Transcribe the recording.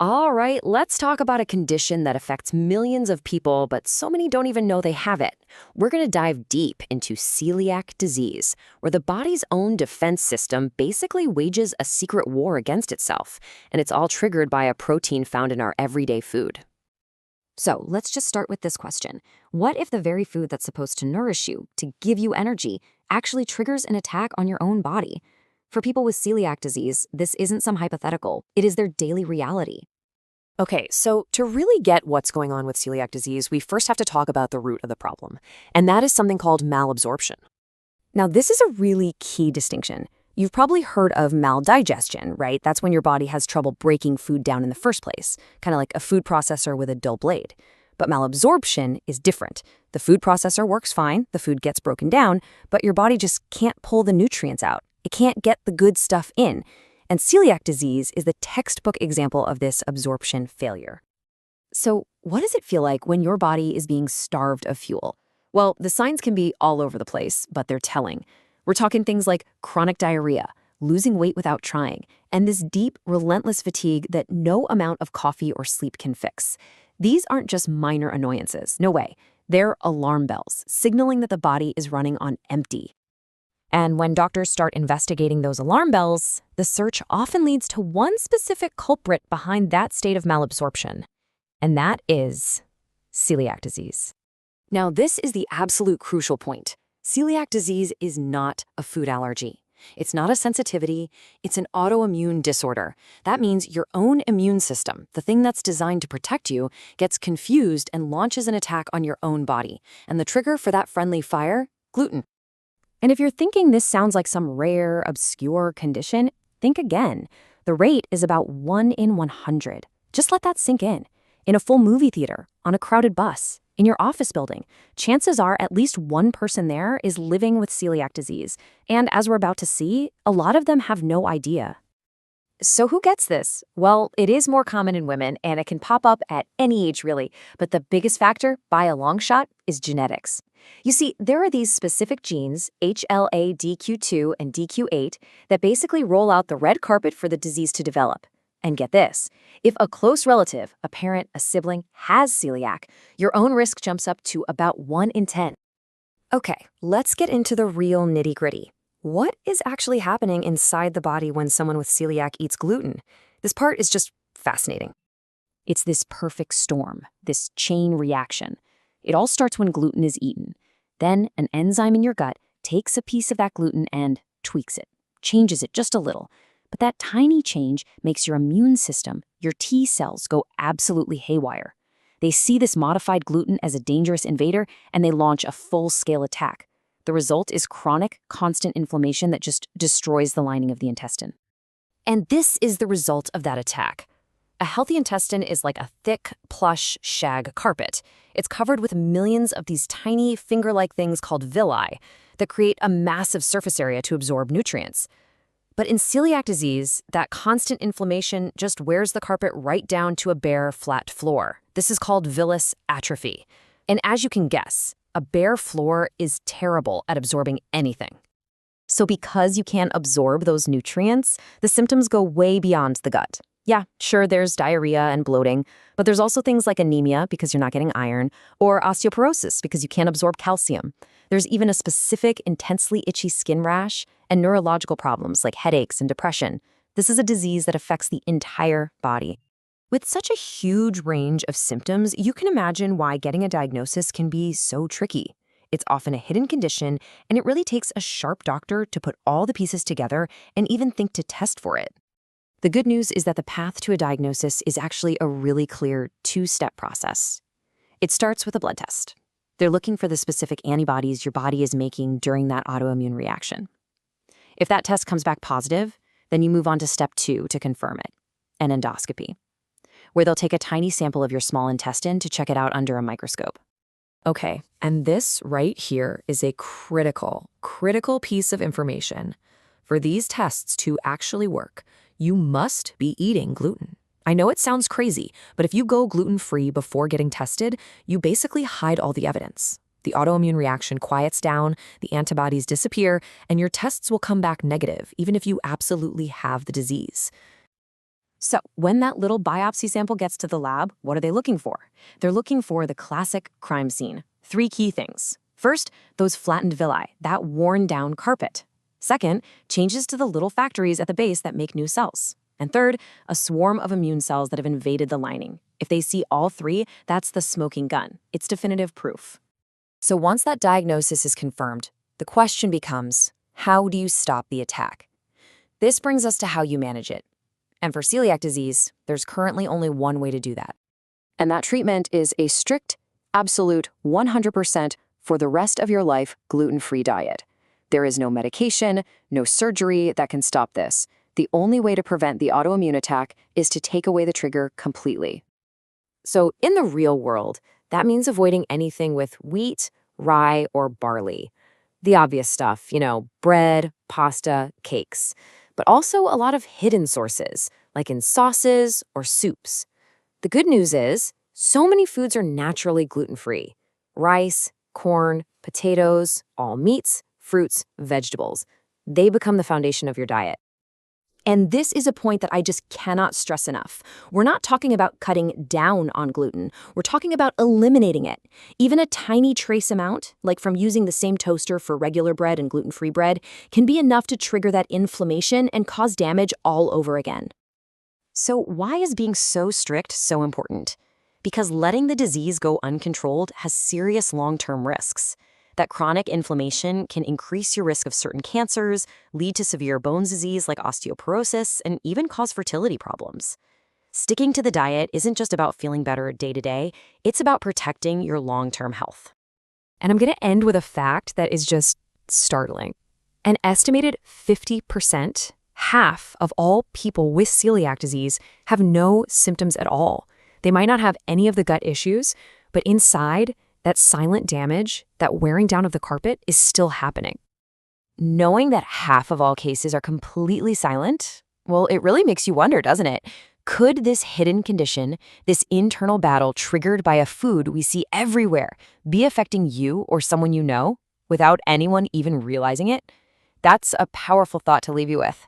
All right, let's talk about a condition that affects millions of people, but so many don't even know they have it. We're going to dive deep into celiac disease, where the body's own defense system basically wages a secret war against itself, and it's all triggered by a protein found in our everyday food. So let's just start with this question. What if the very food that's supposed to nourish you, to give you energy, actually triggers an attack on your own body? For people with celiac disease, this isn't some hypothetical. It is their daily reality. Okay, so to really get what's going on with celiac disease, we first have to talk about the root of the problem, and that is something called malabsorption. Now, this is a really key distinction. You've probably heard of maldigestion, right? That's when your body has trouble breaking food down in the first place, kind of like a food processor with a dull blade. But malabsorption is different. The food processor works fine, the food gets broken down, but your body just can't pull the nutrients out. It can't get the good stuff in. And celiac disease is the textbook example of this absorption failure. So, what does it feel like when your body is being starved of fuel? Well, the signs can be all over the place, but they're telling. We're talking things like chronic diarrhea, losing weight without trying, and this deep, relentless fatigue that no amount of coffee or sleep can fix. These aren't just minor annoyances, no way. They're alarm bells, signaling that the body is running on empty. And when doctors start investigating those alarm bells, the search often leads to one specific culprit behind that state of malabsorption, and that is celiac disease. Now, this is the absolute crucial point. Celiac disease is not a food allergy. It's not a sensitivity, it's an autoimmune disorder. That means your own immune system, the thing that's designed to protect you, gets confused and launches an attack on your own body. And the trigger for that friendly fire? Gluten. And if you're thinking this sounds like some rare, obscure condition, think again. The rate is about 1 in 100. Just let that sink in. In a full movie theater, on a crowded bus, in your office building, chances are at least one person there is living with celiac disease. And as we're about to see, a lot of them have no idea. So who gets this? Well, it is more common in women, and it can pop up at any age, really. But the biggest factor, by a long shot, is genetics. You see, there are these specific genes, HLA-DQ2 and DQ8, that basically roll out the red carpet for the disease to develop. And get this, if a close relative, a parent, a sibling, has celiac, your own risk jumps up to about 1 in 10. Okay, let's get into the real nitty-gritty. What is actually happening inside the body when someone with celiac eats gluten? This part is just fascinating. It's this perfect storm, this chain reaction. It all starts when gluten is eaten. Then an enzyme in your gut takes a piece of that gluten and tweaks it, changes it just a little. But that tiny change makes your immune system, your T cells, go absolutely haywire. They see this modified gluten as a dangerous invader, and they launch a full-scale attack. The result is chronic, constant inflammation that just destroys the lining of the intestine. And this is the result of that attack. A healthy intestine is like a thick, plush shag carpet. It's covered with millions of these tiny, finger-like things called villi that create a massive surface area to absorb nutrients. But in celiac disease, that constant inflammation just wears the carpet right down to a bare, flat floor. This is called villous atrophy. And as you can guess, a bare floor is terrible at absorbing anything. So because you can't absorb those nutrients, the symptoms go way beyond the gut. Yeah, sure, there's diarrhea and bloating, but there's also things like anemia because you're not getting iron, or osteoporosis because you can't absorb calcium. There's even a specific intensely itchy skin rash and neurological problems like headaches and depression. This is a disease that affects the entire body. With such a huge range of symptoms, you can imagine why getting a diagnosis can be so tricky. It's often a hidden condition, and it really takes a sharp doctor to put all the pieces together and even think to test for it. The good news is that the path to a diagnosis is actually a really clear 2-step process. It starts with a blood test. They're looking for the specific antibodies your body is making during that autoimmune reaction. If that test comes back positive, then you move on to step 2 to confirm it, an endoscopy, where they'll take a tiny sample of your small intestine to check it out under a microscope. Okay, and this right here is a critical piece of information. For these tests to actually work, you must be eating gluten. I know it sounds crazy, but if you go gluten-free before getting tested, you basically hide all the evidence. The autoimmune reaction quiets down, the antibodies disappear, and your tests will come back negative, even if you absolutely have the disease. So, when that little biopsy sample gets to the lab, what are they looking for? They're looking for the classic crime scene. 3 key things. First, those flattened villi, that worn down carpet. Second, changes to the little factories at the base that make new cells. And third, a swarm of immune cells that have invaded the lining. If they see all 3, that's the smoking gun. It's definitive proof. So once that diagnosis is confirmed, the question becomes, how do you stop the attack? This brings us to how you manage it. And for celiac disease, there's currently only one way to do that. And that treatment is a strict, absolute 100% for the rest of your life gluten-free diet. There is no medication, no surgery that can stop this. The only way to prevent the autoimmune attack is to take away the trigger completely. So in the real world, that means avoiding anything with wheat, rye, or barley. The obvious stuff, bread, pasta, cakes. But also a lot of hidden sources, like in sauces or soups. The good news is, so many foods are naturally gluten-free. Rice, corn, potatoes, all meats, fruits, vegetables. They become the foundation of your diet. And this is a point that I just cannot stress enough. We're not talking about cutting down on gluten. We're talking about eliminating it. Even a tiny trace amount, like from using the same toaster for regular bread and gluten-free bread, can be enough to trigger that inflammation and cause damage all over again. So why is being so strict so important? Because letting the disease go uncontrolled has serious long-term risks. That chronic inflammation can increase your risk of certain cancers, lead to severe bone disease like osteoporosis, and even cause fertility problems. Sticking to the diet isn't just about feeling better day to day, it's about protecting your long-term health. And I'm going to end with a fact that is just startling. An estimated 50%, half of all people with celiac disease, have no symptoms at all. They might not have any of the gut issues, but inside, that silent damage, that wearing down of the carpet is still happening. Knowing that half of all cases are completely silent, well, it really makes you wonder, doesn't it? Could this hidden condition, this internal battle triggered by a food we see everywhere, be affecting you or someone you know without anyone even realizing it? That's a powerful thought to leave you with.